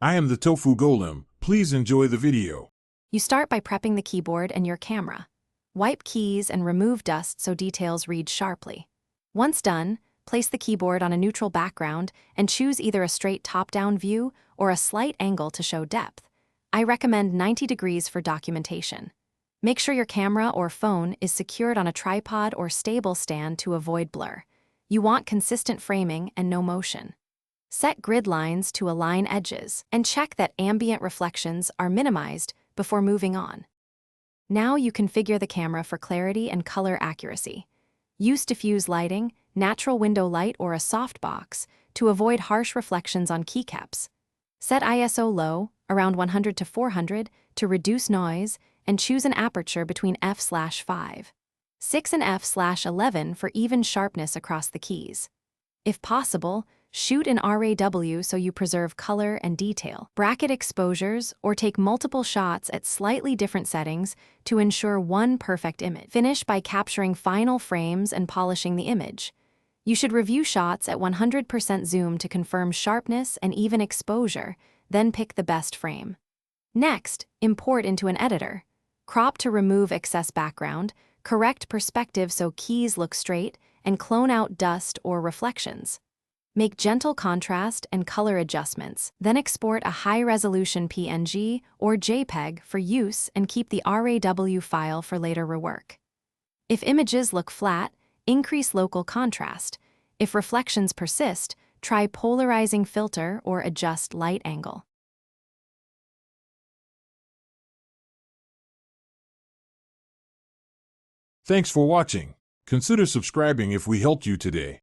I am the Tofu Golem. Please enjoy the video. You start by prepping the keyboard and your camera. Wipe keys and remove dust so details read sharply. Once done, place the keyboard on a neutral background and choose either a straight top-down view or a slight angle to show depth. I recommend 90 degrees for documentation. Make sure your camera or phone is secured on a tripod or stable stand to avoid blur. You want consistent framing and no motion. Set grid lines to align edges and check that ambient reflections are minimized before moving on. Now you configure the camera for clarity and color accuracy. Use diffuse lighting, natural window light, or a softbox to avoid harsh reflections on keycaps. Set ISO low, around 100 to 400, to reduce noise, and choose an aperture between f/5, 6 and f/11 for even sharpness across the keys. If possible, shoot in RAW so you preserve color and detail. Bracket exposures or take multiple shots at slightly different settings to ensure one perfect image. Finish by capturing final frames and polishing the image. You should review shots at 100% zoom to confirm sharpness and even exposure, then pick the best frame. Next, import into an editor. Crop to remove excess background, correct perspective so keys look straight, and clone out dust or reflections. Make gentle contrast and color adjustments, then export a high-resolution PNG or JPEG for use and keep the RAW file for later rework. If images look flat, increase local contrast. If reflections persist, try polarizing filter or adjust light angle. Thanks for watching. Consider subscribing if we helped you today.